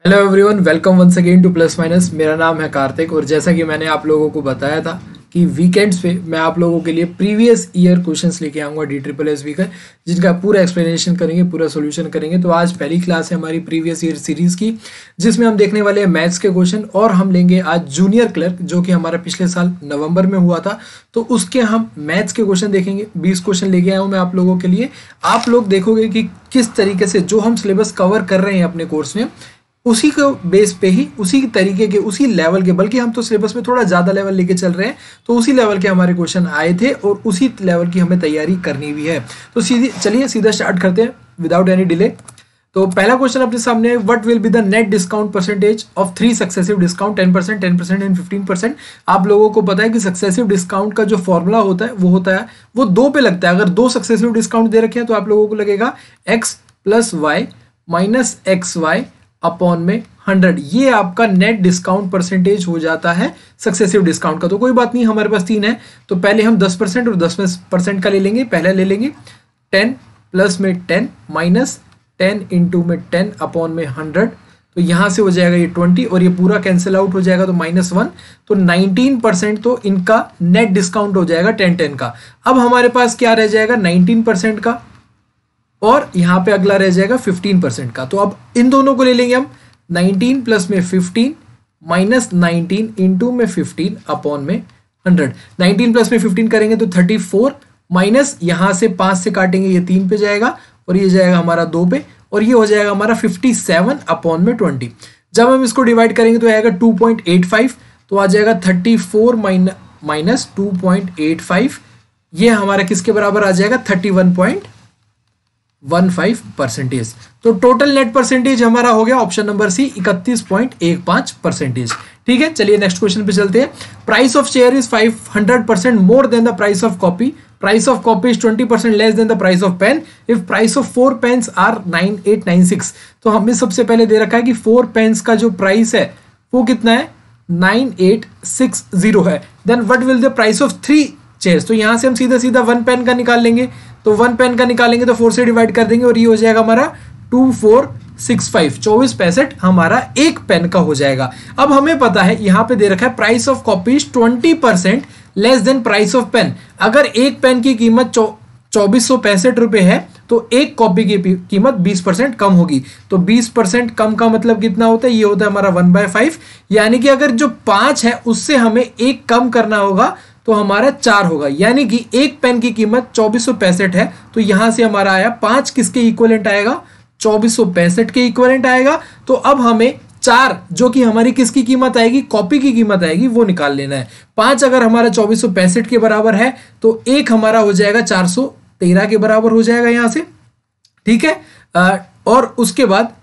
Hello everyone, welcome once again to plus minus. मेरा नाम है कार्तिक और जैसा कि मैंने आप लोगों को बताया था कि वीकेंड्स पे मैं आप लोगों के लिए प्रीवियस ईयर क्वेश्चंस लेके आऊँगा DSSB का, जिनका पूरा एक्सप्लेनेशन करेंगे, पूरा सॉल्यूशन करेंगे। तो आज पहली क्लास है हमारी प्रीवियस ईयर सीरीज़ की, जिसमें हम देखने वाले हैं मैथ्स के क्वेश्चन और हम लेंगे आज जूनियर क्लर्क, जो कि हमारा पिछले साल नवंबर में हुआ था। तो उसके हम मैथ्स के क्वेश्चन देखेंगे। 20 क्वेश्चन लेके आया हूँ मैं आप लोगों के लिए। आप लोग देखोगे कि किस तरीके से जो हम सिलेबस कवर कर रहे हैं अपने कोर्स में, उसी को बेस पे ही, उसी तरीके के, उसी लेवल के, बल्कि हम तो सिलेबस में थोड़ा ज़्यादा लेवल लेके चल रहे हैं, तो उसी लेवल के हमारे क्वेश्चन आए थे और उसी लेवल की हमें तैयारी करनी भी है। तो चलिए सीधा स्टार्ट करते हैं विदाउट एनी डिले। तो पहला क्वेश्चन अपने सामने है, what will be the net discount percentage of 3 successive discount 10%, 10% and 15%। आप लोगों को पता है कि सक्सेसिव डिस्काउंट का जो फॉर्मूला होता है वो 2 पे लगता है। अगर 2 सक्सेसिव डिस्काउंट दे रखे हैं तो आप लोगों को लगेगा x + y - xy अपॉन में 100। ये आपका नेट डिस्काउंट परसेंटेज हो जाता है सक्सेसिव डिस्काउंट का। तो कोई बात नहीं, हमारे पास 3 है, तो पहले हम 10% और 10% का ले लेंगे। पहले ले लेंगे 10 प्लस में 10 माइनस 10 इंटू में 10 अपॉन में 100। तो यहाँ से हो जाएगा ये 20 और ये पूरा कैंसिल आउट हो जाएगा तो -1। तो 19% तो इनका नेट डिस्काउंट हो जाएगा 10-10 का। अब हमारे पास क्या रह जाएगा 19% का, और यहाँ पे अगला रह जाएगा 15% का। तो अब इन दोनों को ले लेंगे हम, 19 प्लस में 15 माइनस 19 इंटू में 15 अपॉन में 100। 19 प्लस में 15 करेंगे तो 34 माइनस यहाँ से 5 से काटेंगे, ये 3 पे जाएगा और ये जाएगा हमारा 2 पे, और ये हो जाएगा हमारा 57 अपॉन में 20। जब हम इसको डिवाइड करेंगे तो आएगा 2.85, तो आ जाएगा 34 माइनस 2.85। ये हमारा किसके बराबर आ जाएगा 31.15%। तो टोटल नेट परसेंटेज हमारा हो गया ऑप्शन नंबर सी 31.15%। ठीक है, चलिए नेक्स्ट क्वेश्चन पे चलते हैं। Price of chair is 500% more than the price of copy. Price of copy is 20% less than the price of pen if price of 4 pens are 9896। तो हमें सबसे पहले दे रखा है कि 4 पेन्स का जो प्राइस है वो कितना है 9860 है। Then what will the price of 3 chairs. तो यहां से हम सीधा 1 पेन का निकाल लेंगे। तो 1 पेन का निकालेंगे तो 4 से डिवाइड कर देंगे और ये हो जाएगा हमारा 2465, 24 हमारा एक पेन का हो जाएगा। अब हमें पता है यहां पे दे रखा है price of copy 20% less than price of pen. अगर एक पेन की कीमत 2465 रुपए है तो एक कॉपी की कीमत 20% कम होगी। तो 20% कम का मतलब कितना होता है, ये होता है हमारा 1/5। यानी कि अगर जो 5 है उससे हमें एक कम करना होगा तो हमारा 4 होगा। यानी कि एक पेन की कीमत 2465 है, तो यहां से हमारा आया 5 किसके इक्विवेलेंट आएगा 2465 के इक्विवेलेंट आएगा। तो अब हमें 4 जो कि हमारी किसकी कीमत आएगी, कॉपी की कीमत आएगी, वो निकाल लेना है। 5 अगर हमारा 2465 के बराबर है तो एक हमारा हो जाएगा 413 के बराबर हो जाएगा यहां से। ठीक है, और उसके बाद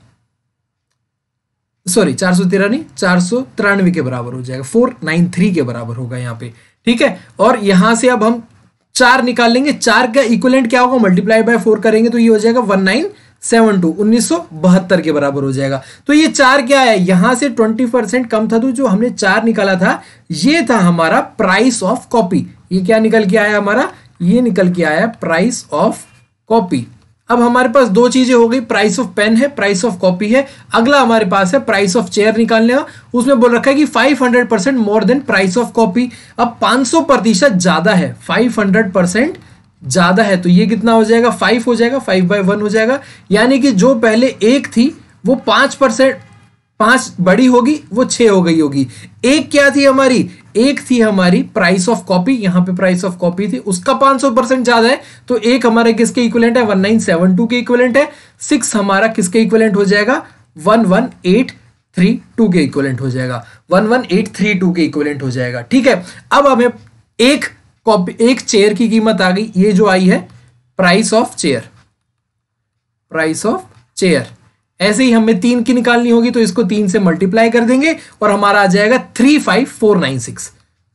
413 नहीं, 493 के बराबर हो जाएगा, 493 के बराबर होगा यहाँ पे। ठीक है, और यहां से अब हम 4 निकाल लेंगे। 4 का इक्विवेलेंट क्या होगा, मल्टीप्लाई बाय 4 करेंगे तो ये हो जाएगा 1972, 1972 के बराबर हो जाएगा। तो ये 4 क्या है, यहां से 20% कम था, तो जो हमने 4 निकाला था ये था हमारा प्राइस ऑफ कॉपी। ये क्या निकल के आया हमारा, ये निकल के आया प्राइस ऑफ कॉपी। अब हमारे पास 2 चीजें हो गई, प्राइस ऑफ पेन है, प्राइस ऑफ कॉपी है। अगला हमारे पास है प्राइस ऑफ चेयर निकालने का। उसमें बोल रखा है कि 500% more then price of copy. अब 500% ज्यादा है, 500% ज्यादा है, तो ये कितना हो जाएगा 5 हो जाएगा, 5/1 हो जाएगा। यानी कि जो पहले 1 थी वो 5 बड़ी होगी, वो 6 हो गई होगी। एक क्या थी हमारी, एक थी हमारी प्राइस ऑफ कॉपी, यहां पे प्राइस ऑफ कॉपी थी, उसका 500% ज्यादा है, तो एक हमारे किसके इक्विवेलेंट है 1972 के इक्विवेलेंट है। 6 हमारा किसके इक्विवेलेंट हो जाएगा 11832 के इक्विवेलेंट हो जाएगा, 11832 के इक्विवेलेंट हो जाएगा। ठीक है, अब हमें एक चेयर की कीमत आ गई, ये जो आई है price of chair, price of chair. ऐसे ही हमें 3 की निकालनी होगी तो इसको 3 से मल्टीप्लाई कर देंगे और हमारा आ जाएगा 35496,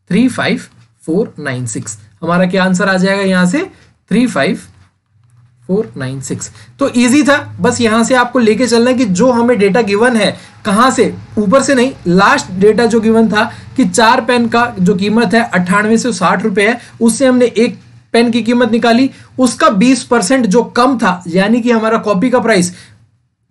35496 हमारा क्या आंसर आ जाएगा यहां से 35496। तो इजी था, बस यहां से आपको लेके चलना है कि जो हमें डेटा गिवन है, कहां से, ऊपर से नहीं, लास्ट डेटा जो गिवन था कि 4 पेन का जो कीमत है 98 से 60 रुपए है, उससे हमने एक पेन की कीमत निकाली, उसका 20% जो कम था, यानी कि हमारा कॉपी का प्राइस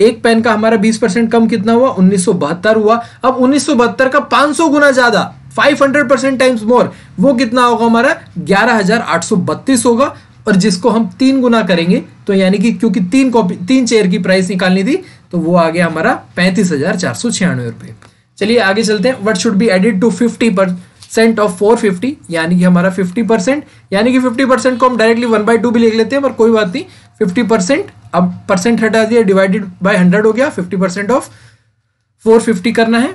एक पेन का हमारा 20% कम कितना हुआ, 1972 हुआ। अब 1972 का 500 गुना ज्यादा, 500% टाइम्स मोर, वो कितना होगा हमारा 11,832 होगा। और जिसको हम 3 गुना करेंगे तो यानी कि क्योंकि 3 चेयर की प्राइस निकालनी थी तो वो आ गया हमारा 35,496 रुपए। चलिए आगे चलते हैं। What should be added to 50% of 450, यानी कि हमारा 50%, यानी कि 50% को हम डायरेक्टली 1/2 भी लिख लेते हैं, पर कोई बात नहीं। 50%, अब परसेंट हटा दिया, डिवाइडेड बाय 100 हो गया। 50% ऑफ 450 करना है,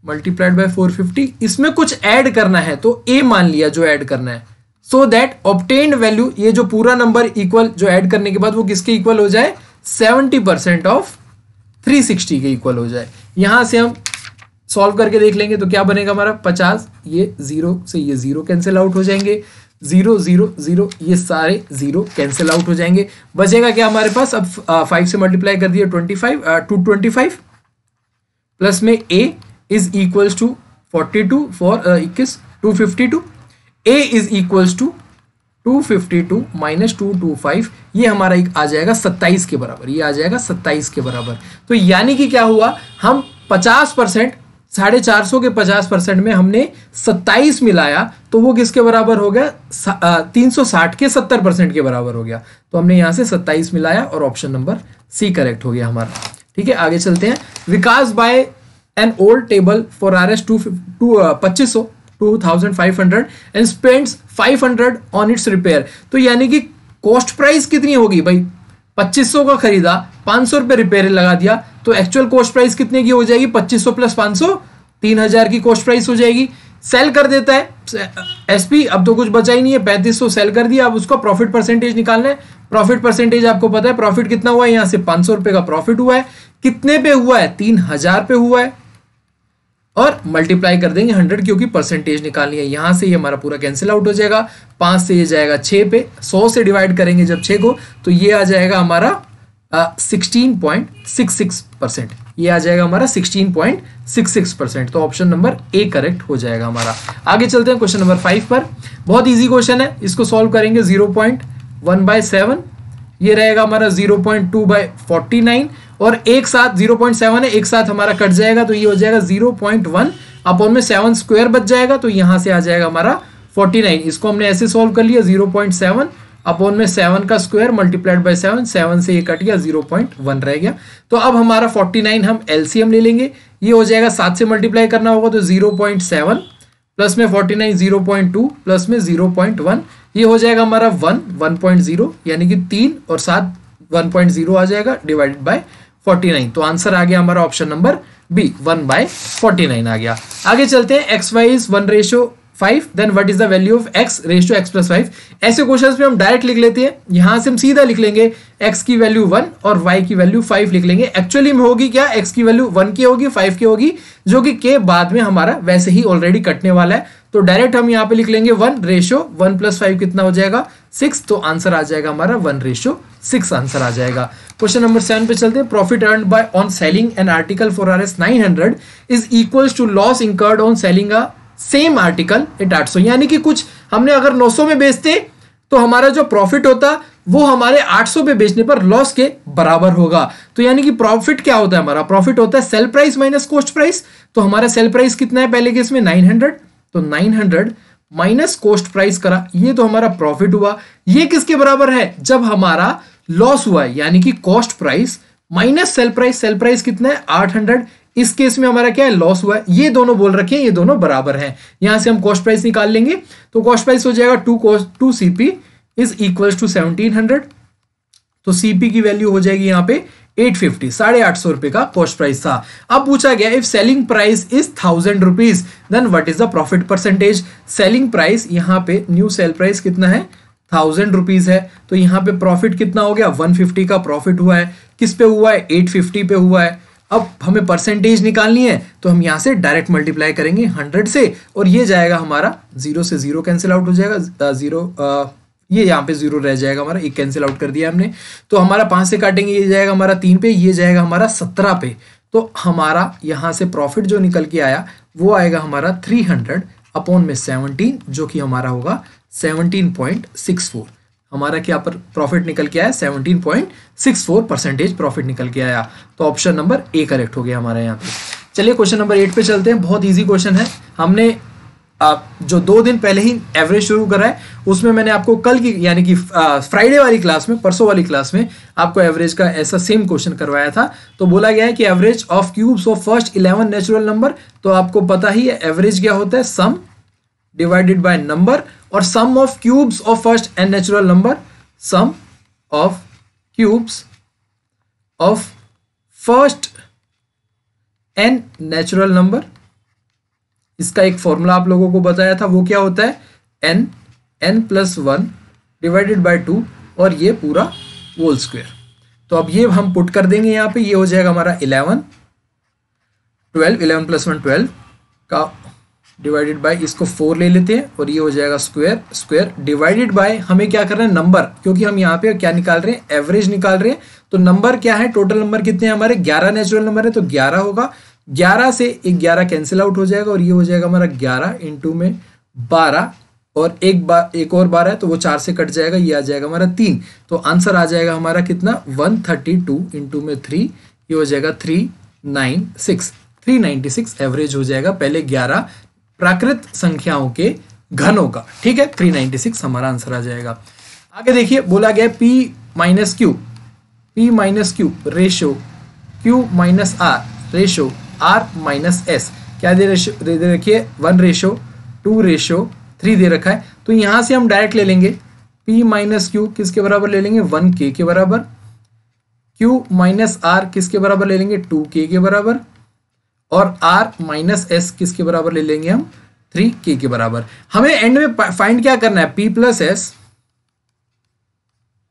मल्टीप्लाइड बाय 450। इसमें कुछ ऐड करना है तो ए मान लिया जो ऐड करना है, सो दैट ऑब्टेन्ड वैल्यू, ये जो पूरा नंबर इक्वल जो ऐड करने के बाद वो किसके इक्वल हो जाए, 70% ऑफ 360 के इक्वल हो जाए। यहां से हम सॉल्व करके देख लेंगे तो क्या बनेगा हमारा 50, ये 0 से ये 0 कैंसिल आउट हो जाएंगे, 0 0 0, ये सारे 0 कैंसिल आउट हो जाएंगे। बचेगा क्या हमारे पास, अब 5 से मल्टीप्लाई कर दिया 225 प्लस में a is equals to 42 for 21 252, a is equals to 252 minus 225, ये हमारा एक आ जाएगा 27 के बराबर, ये आ जाएगा 27 के बराबर। तो यानी कि क्या हुआ, हम 50%, 450 के 50% में हमने 27 मिलाया तो वो किसके बराबर हो गया, 360 के 70% के बराबर हो गया। तो हमने यहां से 27 मिलाया और ऑप्शन नंबर सी करेक्ट हो गया हमारा। ठीक है, आगे चलते हैं। Vikas buy an old table for RS 2500 and spends 500 on its repair. तो यानी कि कॉस्ट प्राइस कितनी होगी भाई, 2500 का खरीदा, 500 रुपए रिपेयर लगा दिया, तो एक्चुअल कॉस्ट प्राइस कितने की हो जाएगी, 2500 प्लस 500, 3000 की कॉस्ट प्राइस हो जाएगी। सेल कर देता है एसपी, अब तो कुछ बचा ही नहीं है, 3500 सेल कर दिया। अब उसका प्रॉफिट परसेंटेज निकालना है। प्रॉफिट परसेंटेज आपको पता है, प्रॉफिट कितना हुआ है, यहां से 500 रुपए का प्रॉफिट हुआ है, कितने पे हुआ है, 3000 पे हुआ है, और मल्टीप्लाई कर देंगे 100 क्योंकि परसेंटेज निकालनी है। यहां से ये हमारा पूरा कैंसिल आउट हो जाएगा, 5 से ये जाएगा 6 पे, 100 से डिवाइड करेंगे जब 6 को तो ये आ जाएगा हमारा 16.66%, ये आ जाएगा हमारा 16.66%। तो ऑप्शन नंबर ए करेक्ट हो जाएगा हमारा। आगे चलते हैं क्वेश्चन नंबर 5 पर। बहुत इजी क्वेश्चन है, इसको सॉल्व करेंगे। 0.1/7 ये रहेगा हमारा 0.2/49 और एक साथ 0.7 है, एक साथ हमारा कट जाएगा तो ये हो जाएगा 0.1 अपॉन में 7 स्क्वायर बच जाएगा, तो यहां से आ जाएगा हमारा 49। इसको हमने ऐसे सॉल्व कर लिया, 0.7 अपॉन में 7 का स्क्वायर मल्टीप्लाइड बाय 7, 7 से ये कट गया, 0.1 रह गया। तो अब हमारा 49 हम एलसीएम ले लेंगे, ये हो जाएगा 7 से मल्टीप्लाई करना होगा तो 0.7 प्लस में 49 0.2 प्लस में 0.1, ये हो जाएगा हमारा 1.0, यानी कि 3 और 7 1.0 आ जाएगा डिवाइडेड बाय 49। तो आंसर आ गया हमारा ऑप्शन नंबर बी, 1/49 आ गया। आगे चलते हैं। XY is 1:5, then what is the value of x ratio x + 5। ऐसे क्वेश्चंस में हम डायरेक्ट लिख लेते हैं, यहां से हम सीधा लिख लेंगे x की वैल्यू 1 और y की वैल्यू 5 लिख लेंगे। एक्चुअली में होगी क्या, x की वैल्यू 1 की होगी, 5 की होगी, जो कि के बाद में हमारा वैसे ही ऑलरेडी कटने वाला है। तो डायरेक्ट हम यहाँ पे लिख लेंगे 1:1 + 5 कितना हो जाएगा 6, तो आंसर आ जाएगा हमारा 1:6 आंसर आ जाएगा। क्वेश्चन नंबर 7 पे चलते हैं। Profit earned by on selling an article for RS 900 is equals to loss incurred on selling a same article at 800। यानी कि कुछ हमने अगर 900 में बेचते तो हमारा जो प्रॉफिट होता वो हमारे 800 पे बेचने पर लॉस के बराबर होगा। तो यानी कि प्रॉफिट क्या होता है, हमारा प्रॉफिट होता है sale price minus cost price. तो हमारा सेल प्राइस कितना है पहले केस में 900, तो 900 माइनस कॉस्ट प्राइस करा, ये तो हमारा प्रॉफिट हुआ। ये किसके बराबर है, जब हमारा लॉस हुआ है, यानी कि cost price minus sale price. Sale price कितना है 800, इस केस में हमारा क्या है लॉस हुआ है। ये दोनों बोल रखे हैं, ये दोनों बराबर हैं। यहां से हम कॉस्ट प्राइस निकाल लेंगे तो कॉस्ट प्राइस हो जाएगा 2 CP इज इक्वल्स टू 1700, तो CP की वैल्यू हो जाएगी यहाँ पे 850, 850 रुपए का कॉस्ट प्राइस था। अब पूछा गया if selling price is 1000 rupees then what is the profit percentage. Selling price यहाँ पे न्यू सेल प्राइस कितना है 1000 रुपीज है, तो यहाँ पे प्रॉफिट कितना हो गया 150 का प्रॉफिट हुआ है। किस पे हुआ है 850 पे हुआ है। अब हमें परसेंटेज निकालनी है तो हम यहां से डायरेक्ट मल्टीप्लाई करेंगे 100 से, और ये जाएगा हमारा 0 से 0 कैंसिल आउट हो जाएगा, 0 ये यहाँ पे 0 रह जाएगा हमारा, एक कैंसिल आउट कर दिया हमने। तो हमारा 5 से काटेंगे, ये जाएगा हमारा 3 पे, ये जाएगा हमारा 17 पे। तो हमारा यहाँ से प्रॉफिट जो निकल के आया वो आएगा हमारा 300 अपॉन में 17, जो कि हमारा होगा 17.64। हमारा क्या पर प्रॉफिट निकल के आया 17.64% प्रॉफिट निकल के आया। तो ऑप्शन नंबर ए करेक्ट हो गया हमारा यहाँ पे। चलिए क्वेश्चन नंबर 8 पे चलते हैं। बहुत इजी क्वेश्चन है। हमने जो 2 दिन पहले ही एवरेज शुरू करा है, उसमें मैंने आपको कल की यानी कि फ्राइडे वाली क्लास में, परसों वाली क्लास में आपको एवरेज का ऐसा सेम क्वेश्चन करवाया था। तो बोला गया है कि average of cubes of first 11 natural number. तो आपको पता ही है एवरेज क्या होता है, सम डिवाइडेड बाय नंबर, और sum of cubes of first n natural number, sum of cubes of first n natural number. इसका एक फॉर्मूला आप लोगों को बताया था, वो क्या होता है, n+1 डिवाइडेड बाय 2 और ये पूरा होल स्क्वायर। तो अब ये हम पुट कर देंगे यहाँ पे, ये हो जाएगा हमारा 11 + 1 12 का डिवाइडेड बाय, इसको 4 ले लेते हैं और ये हो जाएगा स्क्वायर डिवाइडेड बाय, हमें क्या करना है नंबर, क्योंकि हम यहाँ पे क्या निकाल रहे हैं, एवरेज निकाल रहे हैं। तो नंबर क्या है, टोटल नंबर कितने हैं हमारे, 11 नेचुरल नंबर है तो 11 होगा। 11 से एक 11 कैंसिल आउट हो जाएगा और ये हो जाएगा हमारा 11 इंटू में 12 और एक और 12 है तो वो 4 से कट जाएगा, ये आ जाएगा हमारा 3। तो आंसर आ जाएगा हमारा कितना, 132 इंटू में 3, ये हो जाएगा 396 एवरेज हो जाएगा पहले 11 प्राकृत संख्याओं के घनों का। ठीक है, 396 हमारा आंसर आ जाएगा। आगे देखिए बोला गया P minus Q ratio Q minus R ratio R minus S, क्या दे रखिए 1:2:3 दे रखा है। तो यहां से हम डायरेक्ट ले लेंगे P माइनस क्यू किसके बराबर ले लेंगे, 1K के बराबर, Q माइनस R किसके बराबर ले लेंगे, 2K के बराबर, और R माइनस S किसके बराबर ले लेंगे हम, 3K के बराबर। हमें एंड में फाइंड क्या करना है, P plus S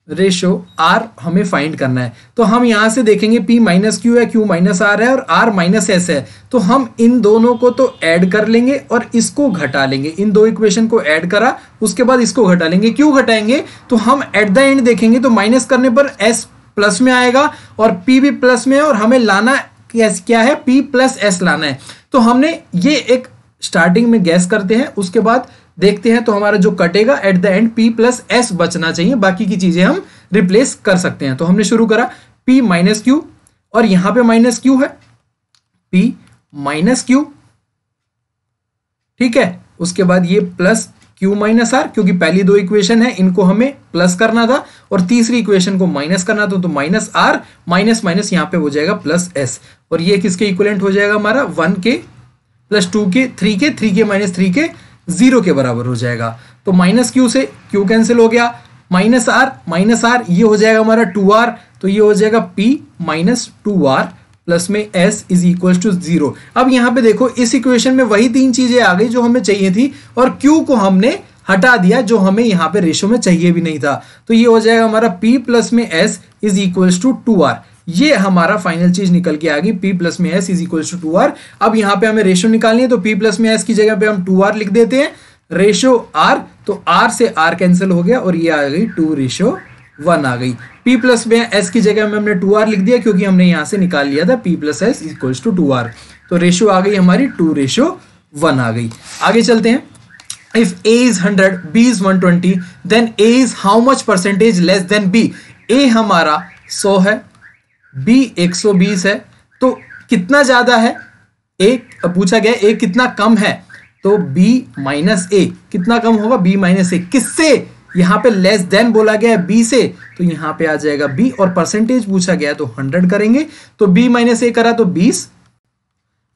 ratio R हमें फाइंड करना है। तो हम यहां से देखेंगे P माइनस Q है, Q माइनस R है और R माइनस S है। तो हम इन दोनों को तो ऐड कर लेंगे और इसको घटा लेंगे। इन दो इक्वेशन को ऐड करा, उसके बाद इसको घटा लेंगे। क्यों घटाएंगे, तो हम एट द एंड देखेंगे तो माइनस करने पर S प्लस में आएगा और P भी प्लस में है, और हमें लाना क्या है, P प्लस S लाना है। तो हमने ये एक स्टार्टिंग में गैस करते हैं, उसके बाद देखते हैं तो हमारा जो कटेगा at the end P plus S बचना चाहिए, बाकी की चीजें हम रिप्लेस कर सकते हैं। तो हमने शुरू करा P माइनस Q और यहां पे माइनस Q है, P माइनस Q, ठीक है। उसके बाद ये प्लस Q माइनस R, क्योंकि पहली दो इक्वेशन है इनको हमें प्लस करना था और तीसरी इक्वेशन को माइनस करना था, तो माइनस R माइनस माइनस यहां पे हो जाएगा प्लस S, और ये किसके इक्विवेलेंट हो जाएगा हमारा 1K plus 2K 3K 3K minus 3K 0 के बराबर हो जाएगा। तो माइनस Q से Q कैंसिल हो गया, माइनस R ये हो जाएगा हमारा 2R, तो ये हो जाएगा P माइनस 2R प्लस में S इज इक्वल टू 0। अब यहाँ पे देखो इस इक्वेशन में वही तीन चीजें आ गई जो हमें चाहिए थी, और Q को हमने हटा दिया जो हमें यहाँ पे रेशो में चाहिए भी नहीं था। तो ये हो जाएगा हमारा P प्लस में S is equal to 2R। ये हमारा फाइनल चीज निकल के आ गई, P प्लस में S is equal to 2R। अब यहाँ पे हमें रेशो निकालनी है, तो P प्लस में S की जगह पे हम 2R लिख देते हैं, रेशो R, तो R से R कैंसिल हो गया और ये आ गई 2:1 आ गई। P प्लस में S की जगह में हमने 2R लिख दिया क्योंकि हमने यहां से निकाल लिया था P plus S equal to 2R। तो रेशो आ गई हमारी 2:1 आ गई। आगे चलते हैं। If A is 100, B is 120, then A is how much percentage less than B? A हमारा 100 है, B 120 है, तो कितना ज्यादा है, A पूछा गया A कितना कम है, तो B माइनस A कितना कम होगा, B माइनस A किससे, यहाँ पे लेस देन बोला गया है B से, तो यहाँ पे आ जाएगा B, और परसेंटेज पूछा गया है तो 100 करेंगे, तो B माइनस A करा तो 20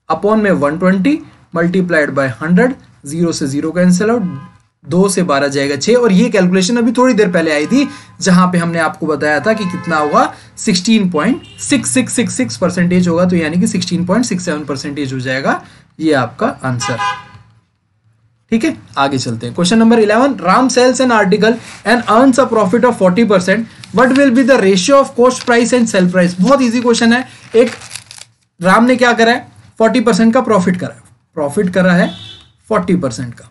अपॉन में 120 मल्टीप्लाइड बाय 100, 0 से 0 कैंसिल आउट, 2 से 12 जाएगा 6, और ये कैलकुलेशन अभी थोड़ी देर पहले आई थी जहां पे हमने आपको बताया था कि कितना होगा 16.6666% होगा, तो यानी कि 16.67% हो जाएगा ये आपका आंसर। ठीक है, आगे चलते हैं। Question number 11, Ram sells an article and earns a profit of 40%, what will be the ratio of cost price and cell price. बहुत इजी क्वेश्चन है। एक राम ने क्या करा है, 40% का प्रॉफिट करा है 40% का,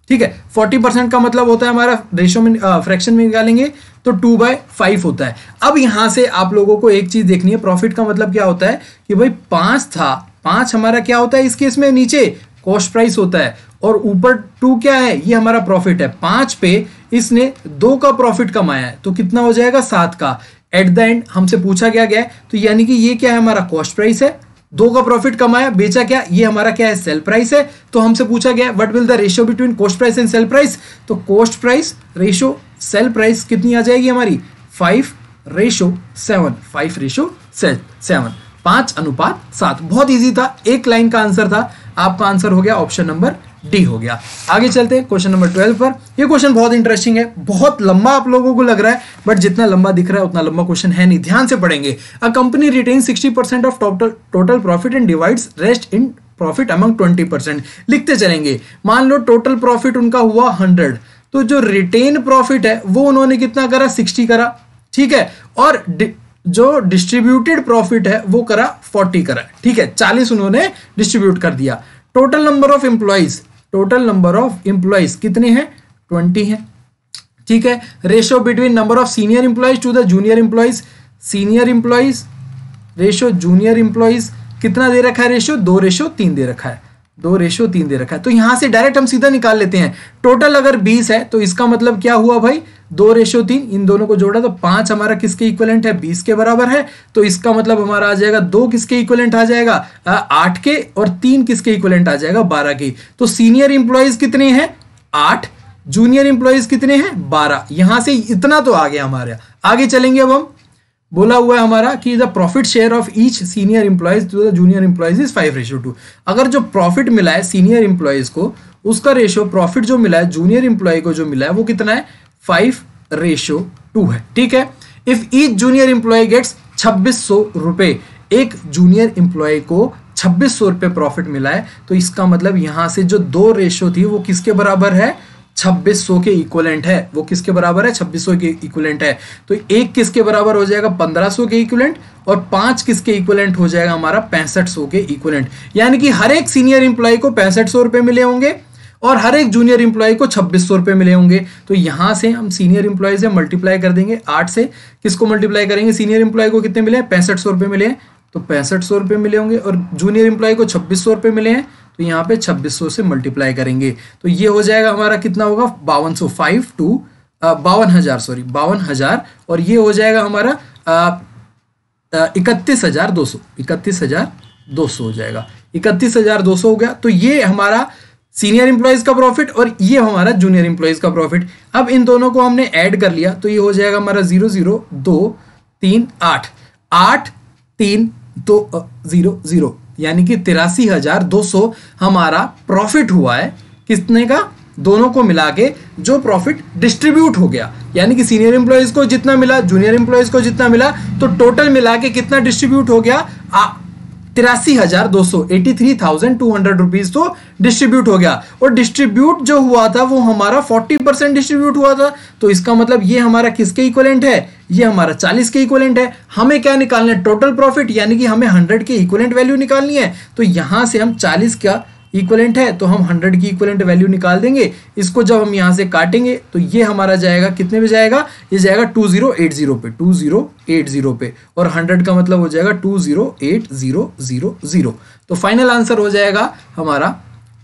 ठीक है। 40% का मतलब होता है हमारा रेशियो में फ्रैक्शन में निकालेंगे तो 2/5 होता है। अब यहां से आप लोगों को एक चीज देखनी है, प्रॉफिट का मतलब क्या होता है कि भाई 5 था, 5 हमारा क्या होता है इस केस में, नीचे कॉस्ट प्राइस होता है, और ऊपर 2 क्या है, ये हमारा प्रॉफिट है। 5 पे इसने 2 का प्रॉफिट कमाया है तो कितना हो जाएगा 7 का। एट द एंड हमसे पूछा गया है तो यानी कि ये क्या है हमारा कॉस्ट प्राइस है, 2 का प्रॉफिट कमाया, बेचा क्या, ये हमारा क्या है सेल प्राइस है। तो हमसे पूछा गया what will the ratio between cost price and cell price, तो cost price ratio sale price कितनी आ जाएगी हमारी 5:7, 5:7, 5:7। बहुत इजी था, एक लाइन का आंसर था, आपका आंसर हो गया ऑप्शन नंबर डी हो गया। आगे चलते हैं क्वेश्चन नंबर 12 पर। ये क्वेश्चन बहुत इंटरेस्टिंग है, बहुत लंबा आप लोगों को लग रहा है बट जितना लंबा दिख रहा है उतना लंबा क्वेश्चन है नहीं, ध्यान से पढ़ेंगे। A company retain 60% of total profit and divides rest in profit among 20%। लिखते चलेंगे, मान लो टोटल प्रॉफिट उनका हुआ 100, तो जो रिटेन प्रॉफिट है वो उन्होंने कितना करा 60 करा, ठीक है, और जो डिस्ट्रीब्यूटेड प्रॉफिट है वो करा 40 करा, ठीक है, 40 उन्होंने डिस्ट्रीब्यूट कर दिया। टोटल नंबर ऑफ एम्प्लॉइज कितने हैं 20 हैं, ठीक है। Ratio between number of senior employees to the junior employees, senior employees ratio junior employees कितना दे रखा है रेशियो 2:3 दे रखा है, 2:3 दे रखा है। तो यहां से डायरेक्ट हम सीधा निकाल लेते हैं। टोटल अगर 20 है तो इसका मतलब क्या हुआ भाई 2:3, इन दोनों को जोड़ा तो 5 हमारा किसके इक्विवेलेंट है 20 के बराबर है। तो इसका मतलब हमारा आ जाएगा 2 किसके इक्विवेलेंट आ जाएगा 8 के, और 3 किसके इक्विवेलेंट आ जाएगा 12 के। तो सीनियर इंप्लॉइज कितने हैं 8, जूनियर इंप्लॉइज कितने हैं 12। यहां से इतना तो आ गया हमारे। आगे चलेंगे, अब हम बोला हुआ है हमारा कि the profit share of each senior employees to the junior employees is 5:2। अगर जो प्रॉफिट मिला है सीनियर इंप्लॉइज को, उसका रेशियो प्रॉफिट जो मिला है जूनियर इंप्लॉय को जो मिला है वो कितना है 5:2 है, ठीक है। If each junior employee gets 2600 रुपए, एक जूनियर इंप्लॉय को 2600 रुपए प्रॉफिट मिला है, तो इसका मतलब यहां से जो 2 रेशियो थी वो किसके बराबर है 2600 के इक्विवेलेंट है। वो किसके बराबर है 2600 के इक्विवेलेंट है। तो एक किसके बराबर हो जाएगा 1500 के इक्विवेलेंट, और 5 किसके इक्विवेलेंट हो जाएगा हमारा 6500 के इक्विवेलेंट। यानी कि हर एक सीनियर इंप्लॉय को 6500 रुपए मिले होंगे और हर एक जूनियर इंप्लॉय को 2600 रुपए मिले होंगे। तो यहां से हम सीनियर इंप्लॉय से मल्टीप्लाई कर देंगे 8 से, किसको मल्टीप्लाई करेंगे सीनियर इंप्लॉय को कितने मिले 6500 रुपए मिले हैं, तो 6500 रुपए मिले होंगे, और जूनियर इंप्लॉय को 2600 रुपए मिले हैं, तो यहाँ पे 2600 से मल्टीप्लाई करेंगे। तो ये हो जाएगा हमारा कितना होगा 52,000, और ये हो जाएगा हमारा 31,200, 31,200 हो जाएगा, 31,200 हो गया। तो ये हमारा सीनियर इंप्लॉइज का प्रॉफिट और ये हमारा जूनियर इंप्लॉइज का प्रॉफिट। अब इन दोनों को हमने ऐड कर लिया तो ये हो जाएगा हमारा 0,0,2,3,8,8,3,2,0,0, यानी कि 83,200 हमारा प्रॉफिट हुआ है। कितने का दोनों को मिला के जो प्रॉफिट डिस्ट्रीब्यूट हो गया, यानी कि सीनियर इंप्लॉइज को जितना मिला जूनियर इंप्लॉइज को जितना मिला, तो टोटल मिला के कितना डिस्ट्रीब्यूट हो गया 83,200, 83,200 रुपीज तो डिस्ट्रीब्यूट हो गया। और डिस्ट्रीब्यूट जो हुआ था वो हमारा 40% डिस्ट्रीब्यूट हुआ था। तो इसका मतलब ये हमारा किसके इक्विवेलेंट है, ये हमारा 40 के इक्विवेलेंट है। हमें क्या निकालना है टोटल प्रॉफिट, यानी कि हमें 100 के इक्विवेलेंट वैल्यू निकालनी है। तो यहां से हम 40 का इक्विवेलेंट है तो हम 100 की इक्विवेलेंट वैल्यू निकाल देंगे। इसको जब हम यहां से काटेंगे तो ये हमारा जाएगा कितने पे जाएगा, ये जाएगा 2080 पे, 2080 पे, और 100 का मतलब हो जाएगा 208000। तो फाइनल आंसर हो जाएगा हमारा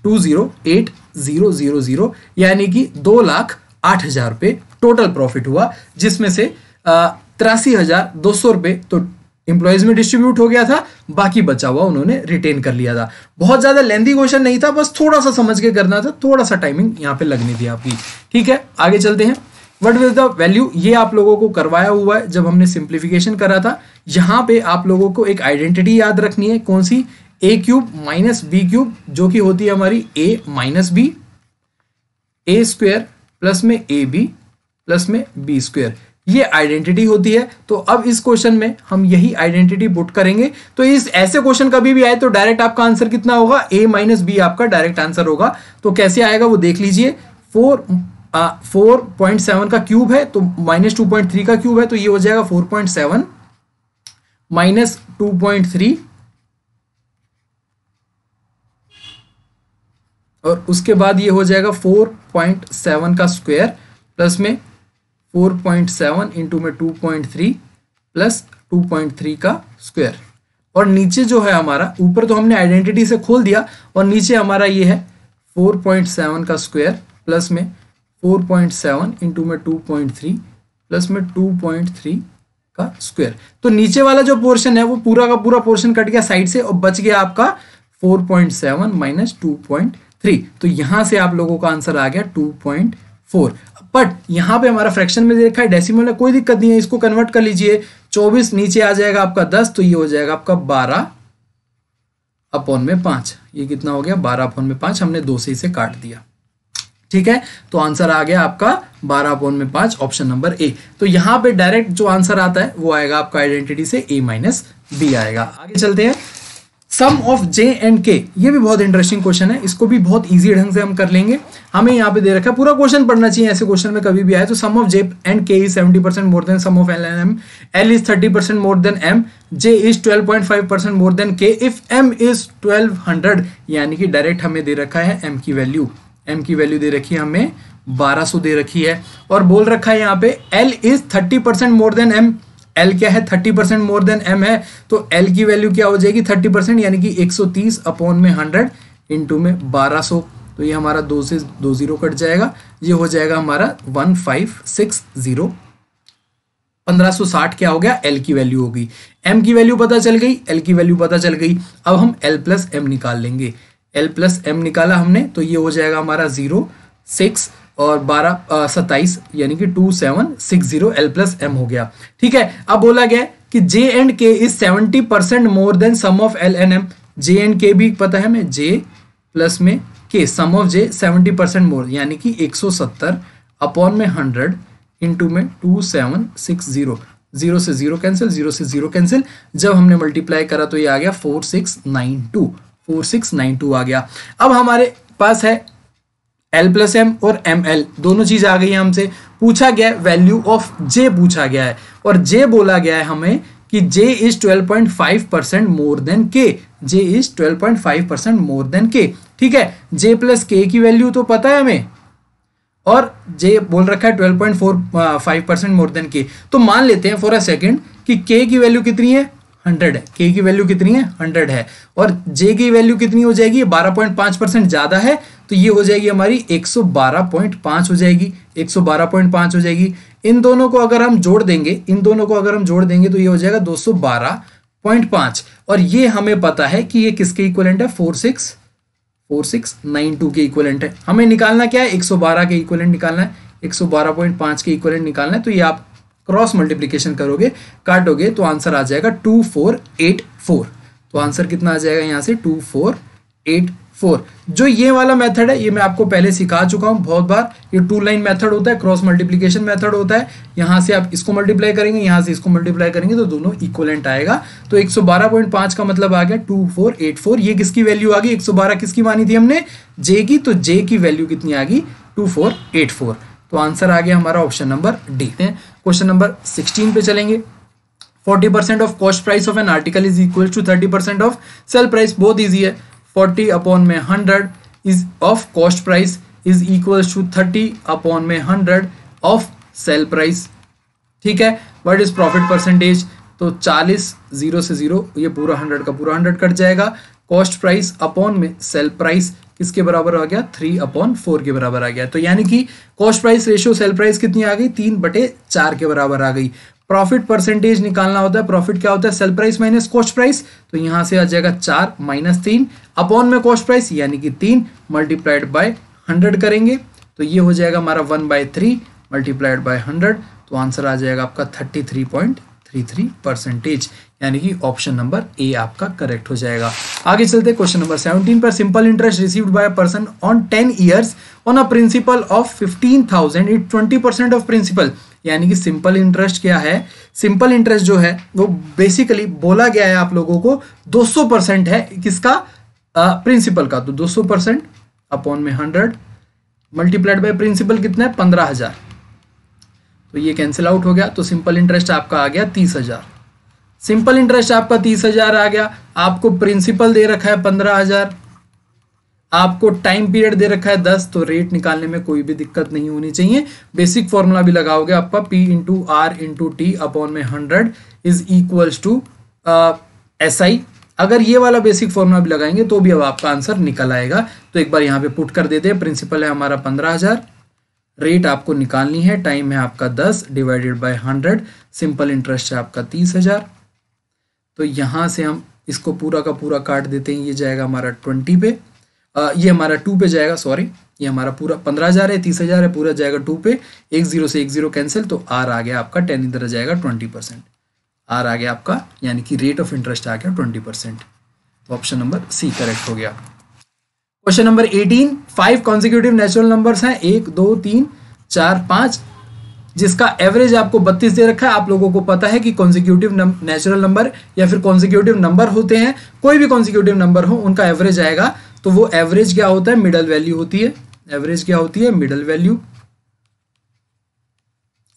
208000, यानी कि 2,08,000 रुपये टोटल प्रॉफिट हुआ, जिसमें से 83,200 रुपये तो इंप्लॉइज में डिस्ट्रीब्यूट हो गया था, बाकी बचा हुआ उन्होंने रिटेन कर लिया था। बहुत ज्यादा लेंथी क्वेश्चन नहीं था, बस थोड़ा सा समझ के करना था, थोड़ा सा टाइमिंग यहाँ पे लगनी थी आपकी, ठीक है। आगे चलते हैं। व्हाट इज द वैल्यू, ये आप लोगों को करवाया हुआ है जब हमने सिंप्लीफिकेशन करा था। यहाँ पे आप लोगों को एक आइडेंटिटी याद रखनी है, कौन सी, a³ माइनस b³, जो कि होती है हमारी a minus b, a² plus में ab प्लस में b², ये आइडेंटिटी होती है। तो अब इस क्वेश्चन में हम यही आइडेंटिटी पुट करेंगे। तो इस ऐसे क्वेश्चन कभी भी आए तो डायरेक्ट आपका आंसर कितना होगा, a माइनस b आपका डायरेक्ट आंसर होगा। तो कैसे आएगा वो देख लीजिए। 4.7 का क्यूब है तो माइनस 2.3 का क्यूब है, तो ये हो जाएगा 4.7 माइनस 2.3, और उसके बाद ये हो जाएगा 4.7 का स्क्वायर प्लस में 4.7 इंटू में 2.3 प्लस 2.3 का स्क्वायर, और नीचे जो है हमारा, ऊपर तो हमने आइडेंटिटी से खोल दिया, और नीचे हमारा ये है 4.7 का स्क्वायर प्लस में 4.7 इंटू में 2.3 प्लस में 2.3 का स्क्वायर। तो नीचे वाला जो पोर्शन है वो पूरा का पूरा पोर्शन कट गया साइड से और बच गया आपका 4.7 माइनस 2.3। तो यहां से आप लोगों का आंसर आ गया 2.4। बट यहां पे हमारा फ्रैक्शन में दे रखा है, डेसिमल है, कोई दिक्कत नहीं है, इसको कन्वर्ट कर लीजिए। 24 नीचे आ जाएगा आपका 10, तो ये हो जाएगा आपका 12/5। ये कितना हो गया 12/5, हमने 2 से इसे काट दिया। ठीक है, तो आंसर आ गया आपका 12/5, ऑप्शन नंबर ए। तो यहां पे डायरेक्ट जो आंसर आता है वो आएगा आपका आइडेंटिटी से a माइनस बी आएगा। आगे चलते हैं, सम ऑफ j एंड k। ये भी बहुत इंटरेस्टिंग क्वेश्चन है, इसको भी बहुत इजी ढंग से हम कर लेंगे। हमें यहाँ पे दे रखा है, पूरा क्वेश्चन पढ़ना चाहिए, ऐसे क्वेश्चन में कभी भी आए तो sum of j and k is 70% more than sum of l and m, l is 30% more than m, j is 12.5% more than k if m is 1200। यानी कि डायरेक्ट हमें दे रखा है m की वैल्यू दे रखी है हमें 1200 दे रखी है, और बोल रखा है यहाँ पे l is 30% more than m। L क्या है 30% मोर देन m है, तो L की वैल्यू क्या हो जाएगी 30%, यानी कि 130/100 इंटू में 1200। तो ये हमारा 2 से 2 0 कट जाएगा, ये हो जाएगा हमारा 1560। 1560 क्या हो गया L की वैल्यू होगी। M की वैल्यू पता चल गई, L की वैल्यू पता चल गई। अब हम L प्लस M निकाल लेंगे। L प्लस M निकाला हमने, तो ये हो जाएगा हमारा 0 6 और 12 27, यानी कि 2760 L प्लस M हो गया। ठीक है, अब बोला गया कि J and K is 70% more than sum of L and M। J and K भी पता है हमें, J प्लस में K, sum of J 70% more, यानी कि 170/100 इंटू में 2760। 0 से 0 कैंसिल, 0 से 0 कैंसिल। जब हमने मल्टीप्लाई करा तो ये आ गया 4692 आ गया। अब हमारे पास है L प्लस M और ML, दोनों चीज आ गई है। हमसे पूछा गया वैल्यू ऑफ J पूछा गया है, और J बोला गया है हमें कि J is 12.5% more than K। J is 12.5% more than K। ठीक है, J प्लस K की वैल्यू तो पता है हमें, और J बोल रखा है 12.5% मोर देन K। तो मान लेते हैं फॉर अ सेकेंड कि K की वैल्यू कितनी है 100 है। K की वैल्यू कितनी है 100 है, और J की वैल्यू कितनी हो जाएगी 12.5% ज्यादा है, तो ये हो जाएगी हमारी 112.5 हो जाएगी, 112.5 हो जाएगी। इन दोनों को अगर हम जोड़ देंगे, तो ये हो जाएगा 212.5, और ये हमें पता है कि ये किसके इक्विवेलेंट है 4692 के इक्विवेलेंट है। हमें निकालना क्या है 112 के इक्विवेलेंट निकालना है, 112.5 के इक्विवेलेंट निकालना है। तो ये आप क्रॉस मल्टीप्लिकेशन करोगे, काटोगे, तो आंसर आ जाएगा 2484। तो आंसर कितना आ जाएगा यहाँ से 2484। जो ये वाला मेथड है ये मैं आपको पहले सिखा चुका हूँ बहुत बार। ये 2 लाइन मेथड होता है, क्रॉस मल्टीप्लिकेशन मेथड होता है। यहाँ से आप इसको मल्टीप्लाई करेंगे, यहाँ से इसको मल्टीप्लाई करेंगे, तो दोनों इक्वलेंट आएगा। तो 112.5 का मतलब आ गया 2484। ये किसकी वैल्यू आ गई, 112 किसकी मानी थी हमने J की, तो J की वैल्यू कितनी आ गई 2484। तो आंसर आ गया हमारा option number D. Question number 16 पे चलेंगे। 40% of cost price of an article is equal to 30% of sell price. बहुत इजी है, 40/100 is of cost price is equal to 30/100 of sell price. ठीक है, व्हाट इज प्रॉफिट परसेंटेज, तो 40 0 से 0, ये पूरा 100 का पूरा 100 कट जाएगा। कॉस्ट प्राइस अपॉन में सेल प्राइस किसके बराबर आ गया 3/4 के बराबर आ गया। तो यानी कि cost price ratio sale price कितनी आ गई 3/4 के बराबर आ गई। प्रॉफिट परसेंटेज निकालना होता है, प्रॉफिट क्या होता है sale price minus cost price, तो यहां से आ जाएगा 4 - 3 अपॉन में कॉस्ट प्राइस यानी कि 3 मल्टीप्लाइड बाय 100 करेंगे, तो ये हो जाएगा हमारा 1/3 मल्टीप्लाइड बाय 100। तो आंसर आ जाएगा आपका 33.33%, यानी कि ऑप्शन नंबर ए आपका करेक्ट हो जाएगा। आगे चलते क्वेश्चन नंबर 17 पर। Simple interest received by a person on 10 years on a principal of 15,000 it 20% of principal. यानी कि सिंपल इंटरेस्ट क्या है, सिंपल इंटरेस्ट जो है वो बेसिकली बोला गया है आप लोगों को 200% है किसका प्रिंसिपल का, तो 200% अपॉन में 100 मल्टीप्लाइड बाय प्रिंसिपल कितना है 15,000, तो ये कैंसिल आउट हो गया। तो सिंपल इंटरेस्ट आपका आ गया 30,000। सिंपल इंटरेस्ट आपका 30,000 आ गया। आपको प्रिंसिपल दे रखा है 15,000, आपको टाइम पीरियड दे रखा है 10, तो रेट निकालने में कोई भी दिक्कत नहीं होनी चाहिए। बेसिक फॉर्मूला भी लगाओगे आपका P into R into T upon में 100 इज इक्वल्स टू SI। अगर ये वाला बेसिक फॉर्मूला भी लगाएंगे तो भी अब आपका आंसर निकल आएगा। तो एक बार यहाँ पे पुट कर देते हैं। प्रिंसिपल है हमारा 15,000, रेट आपको निकालनी है, टाइम है आपका 10 डिवाइडेड बाय 100, सिंपल इंटरेस्ट है आपका 30,000। तो यहाँ से हम इसको पूरा का पूरा काट देते हैं, ये जाएगा हमारा 20 पे, ये हमारा 2 पे जाएगा, सॉरी ये हमारा पूरा 15,000 है, 30,000 है, पूरा जाएगा 2 पे, 1 0 से 1 0 कैंसिल, तो आर आ गया आपका 10 इधर जाएगा 20%, आर आ गया आपका, यानी कि रेट ऑफ इंटरेस्ट आ गया 20%। तो ऑप्शन नंबर सी करेक्ट हो गया। Question number 18, 5 consecutive natural numbers हैं 1 2 3 4 5, जिसका एवरेज आपको 32 दे रखा है। आप लोगों को पता है कि कॉन्जिक्यूटिव नेचुरल नंबर या फिर कॉन्जिक्यूटिव नंबर होते हैं, कोई भी कॉन्जिक्यूटिव नंबर हो उनका एवरेज आएगा, तो वो एवरेज क्या होता है, मिडल वैल्यू होती है। एवरेज क्या होती है, middle value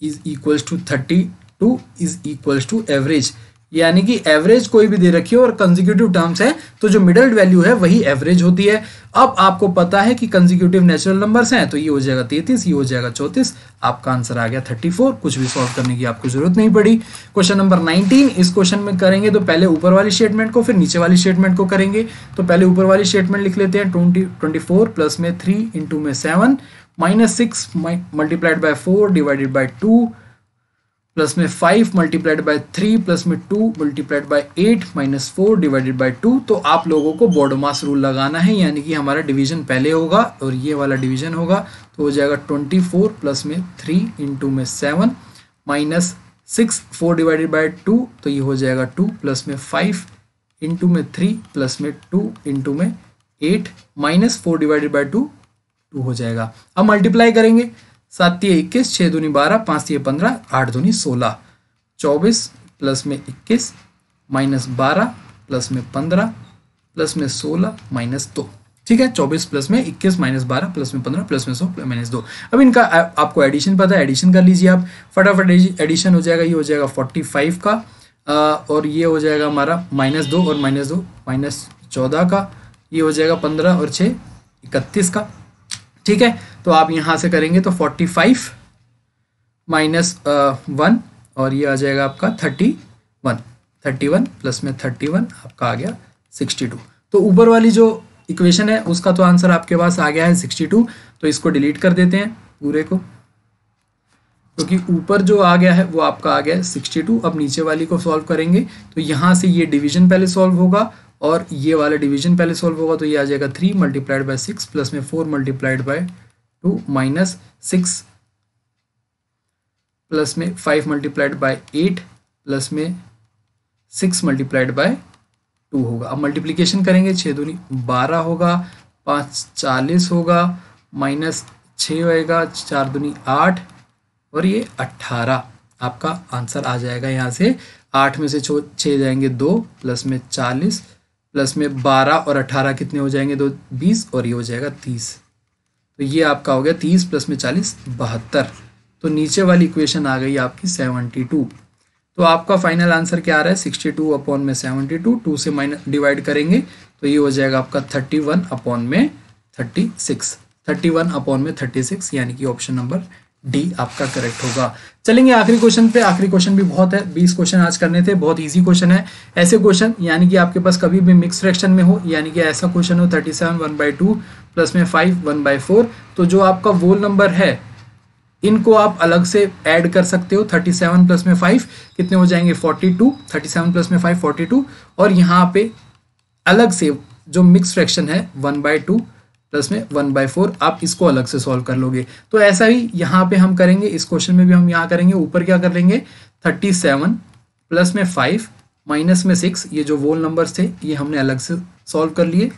is equals to 32 is equals to average, यानी कि एवरेज कोई भी दे रखी है और कंसेक्यूटिव टर्म्स है तो जो मिडल वैल्यू है वही एवरेज होती है। अब आपको पता है कि कंसेक्यूटिव नेचुरल नंबर्स हैं, तो ये हो जाएगा 33, ये हो जाएगा 34, आपका आंसर आ गया 34। कुछ भी सॉल्व करने की आपको जरूरत नहीं पड़ी। क्वेश्चन नंबर 19, इस क्वेश्चन में करेंगे तो पहले ऊपर वाली स्टेटमेंट को फिर नीचे वाली स्टेटमेंट को करेंगे। तो पहले ऊपर वाली स्टेटमेंट लिख लेते हैं, 24 प्लस में 3 इंटू में 7 minus 6 multiplied by 4 divided by 2 plus में 5 मल्टीप्लाइड बाय 3 प्लस में 2 multiplied by 8 minus 4 divided by 2। तो आप लोगों को बॉडमास रूल लगाना है, यानी कि हमारा डिवीजन पहले होगा और ये वाला डिवीजन होगा, तो हो जाएगा 24 प्लस में 3 इंटू में 7 माइनस 6 4 डिवाइडेड बाय 2, तो ये हो जाएगा 2 प्लस में 5 इंटू में 3 प्लस में 2 इंटू में 8 माइनस 4 डिवाइडेड बाय 2 हो जाएगा। अब मल्टीप्लाई करेंगे, 7 तिये 21, 6 दूनी 12, 5 तिये 15, 8 दूनी 16, 24 प्लस में 21 माइनस 12 प्लस में 15 प्लस में 16 माइनस 2, ठीक है। 24 प्लस में 21 माइनस 12 प्लस में 15 प्लस में 16 माइनस 2। अब इनका आपको एडिशन पता है, एडिशन कर लीजिए आप फटाफट। एडिशन हो जाएगा, ये हो जाएगा 45 का और ये हो जाएगा हमारा -2 और -2 -14 का, ये हो जाएगा 15 और 6 31 का, ठीक है। तो आप यहाँ से करेंगे तो 45 माइनस 1 और ये आ जाएगा आपका 31 प्लस में 31 आपका आ गया 62। तो ऊपर वाली जो इक्वेशन है उसका तो आंसर आपके पास आ गया है 62, तो इसको डिलीट कर देते हैं पूरे को, क्योंकि ऊपर जो आ गया है वो आपका आ गया है 62। अब नीचे वाली को सॉल्व करेंगे तो यहाँ से ये डिवीजन पहले सॉल्व होगा और ये वाला डिवीजन पहले सॉल्व होगा, तो ये आ जाएगा 3 मल्टीप्लाइड बाय 6 प्लस में 4 मल्टीप्लाइड बाय 2 माइनस 6 प्लस में 5 मल्टीप्लाइड बाय 8 प्लस में 6 मल्टीप्लाइड बाय 2 होगा। अब मल्टीप्लिकेशन करेंगे, 6 दूनी 12 होगा, 5 40 होगा, माइनस 6 होएगा, 4 दूनी 8 और ये 18 आपका आंसर आ जाएगा। यहाँ से 8 में से 6 जाएंगे 2 प्लस में 40 प्लस में 12 और 18 कितने हो जाएंगे, 2 20 और ये हो जाएगा 30। तो ये आपका हो गया 30 प्लस में 40 72। तो नीचे वाली इक्वेशन आ गई आपकी 72। तो आपका फाइनल आंसर क्या आ रहा है 62 अपॉन में 72, 2 से माइनस डिवाइड करेंगे तो ये हो जाएगा आपका 31 अपॉन में 36, 31 अपॉन में 36, यानी कि ऑप्शन नंबर डी आपका करेक्ट होगा। चलेंगे आखिरी क्वेश्चन पे। आखिरी क्वेश्चन भी बहुत है, 20 क्वेश्चन आज करने थे, बहुत इजी क्वेश्चन है। ऐसे क्वेश्चन यानी कि आपके पास कभी भी मिक्स फ्रैक्शन में हो, यानी कि ऐसा क्वेश्चन हो 37 1/2 प्लस में 5 1/4, तो जो आपका वोल नंबर है इनको आप अलग से ऐड कर सकते हो। 37 प्लस में 5 कितने हो जाएंगे 42, 37 प्लस में 5 42, और यहाँ पे अलग से जो मिक्स फ्रैक्शन है 1/2 प्लस में 1/4 आप इसको अलग से सॉल्व कर लोगे। तो ऐसा ही यहाँ पे हम करेंगे, इस क्वेश्चन में भी हम यहाँ करेंगे। ऊपर क्या कर लेंगे 37 प्लस में 5 माइनस में 6, ये जो वोल नंबर्स थे ये हमने अलग से सॉल्व कर लिए।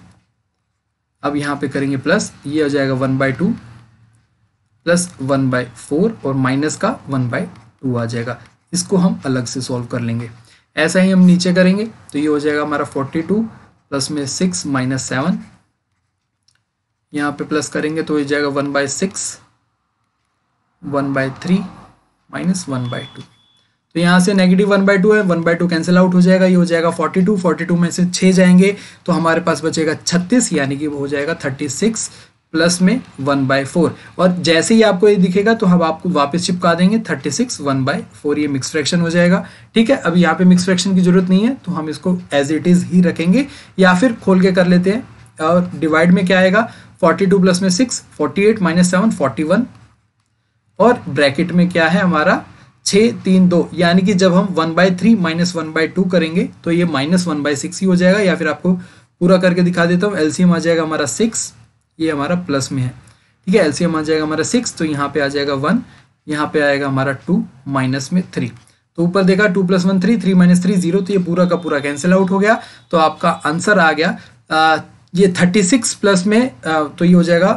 अब यहाँ पे करेंगे प्लस, ये हो जाएगा 1/2 प्लस 1/4 और माइनस का 1/2 आ जाएगा। इसको हम अलग से सॉल्व कर लेंगे। ऐसा ही हम नीचे करेंगे तो ये हो जाएगा हमारा 42 प्लस में 6 माइनस 7, यहाँ पे प्लस करेंगे तो ये जाएगा 1/6 1/3 माइनस 1/2। तो यहाँ से नेगेटिव 1/2 है, 1/2 कैंसिल आउट हो जाएगा, ये हो जाएगा 42, 42 में से 6 जाएंगे तो हमारे पास बचेगा 36, यानी कि वो हो जाएगा 36 प्लस में 1/4। और जैसे ही आपको ये दिखेगा तो हम आपको वापस चिपका देंगे 36 1/4, ये मिक्स फ्रैक्शन हो जाएगा। ठीक है, अब यहाँ पे मिक्स फ्रैक्शन की जरूरत नहीं है तो हम इसको एज इट इज ही रखेंगे, या फिर खोल के कर लेते हैं। और डिवाइड में क्या आएगा 42 प्लस में 6 48 माइनस 7 41 और ब्रैकेट में क्या है हमारा 6 3 2, यानी कि जब हम 1/3 माइनस 1/2 करेंगे तो ये -1/6 ही हो जाएगा, या फिर आपको पूरा करके दिखा देता हूँ। एलसीएम आ जाएगा हमारा 6, ये हमारा प्लस में है, ठीक है। एलसीएम आ जाएगा हमारा 6, तो यहाँ पे आ जाएगा 1, यहाँ पे आएगा हमारा 2 माइनस में 3। तो ऊपर देखा 2 + 1 3, 3 - 3 0, तो ये पूरा का पूरा कैंसिल आउट हो गया। तो आपका आंसर आ गया ये 36 प्लस में तो ये हो जाएगा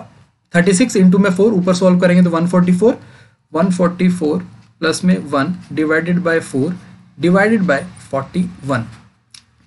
36 इंटू में 4, ऊपर सॉल्व करेंगे तो 144, 144 प्लस में 1 डिवाइडेड बाय 4 डिवाइडेड बाय 41।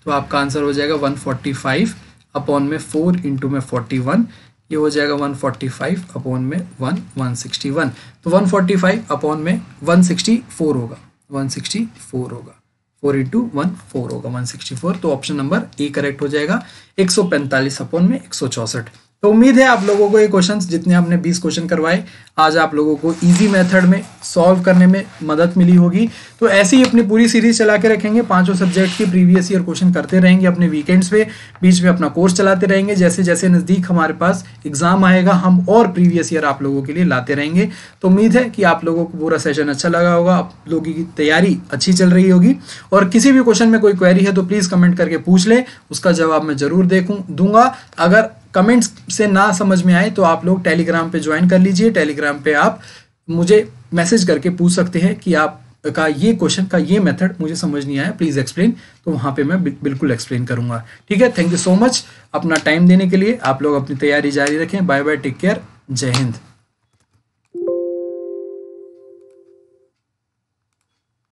तो आपका आंसर हो जाएगा 145 अपॉन में 4 इंटू में 41, ये हो जाएगा 145 अपॉन में 161। तो 145 अपॉन में 164 होगा, 164 होगा, 4 इंटू 1 4 होगा, 164। तो ऑप्शन नंबर ए करेक्ट हो जाएगा। 145 अपॉन में 164। तो उम्मीद है आप लोगों को ये क्वेश्चंस जितने आपने 20 क्वेश्चन करवाए आज आप लोगों को इजी मेथड में सॉल्व करने में मदद मिली होगी। तो ऐसे ही अपनी पूरी सीरीज चला के रखेंगे, पांचों सब्जेक्ट के प्रीवियस ईयर क्वेश्चन करते रहेंगे अपने वीकेंड्स पे, बीच में अपना कोर्स चलाते रहेंगे। जैसे जैसे नज़दीक हमारे पास एग्जाम आएगा हम और प्रीवियस ईयर आप लोगों के लिए लाते रहेंगे। तो उम्मीद है कि आप लोगों को पूरा सेशन अच्छा लगा होगा, आप लोगों की तैयारी अच्छी चल रही होगी। और किसी भी क्वेश्चन में कोई क्वेरी है तो प्लीज़ कमेंट करके पूछ ले, उसका जवाब मैं जरूर दूंगा। अगर कमेंट्स से ना समझ में आए तो आप लोग टेलीग्राम पे ज्वाइन कर लीजिए। टेलीग्राम पे आप मुझे मैसेज करके पूछ सकते हैं कि आप का ये क्वेश्चन का ये मेथड मुझे समझ नहीं आया, प्लीज़ एक्सप्लेन। तो वहाँ पे मैं बिल्कुल एक्सप्लेन करूँगा, ठीक है। थैंक यू सो मच अपना टाइम देने के लिए। आप लोग अपनी तैयारी जारी रखें। बाय बाय, टेक केयर, जय हिंद।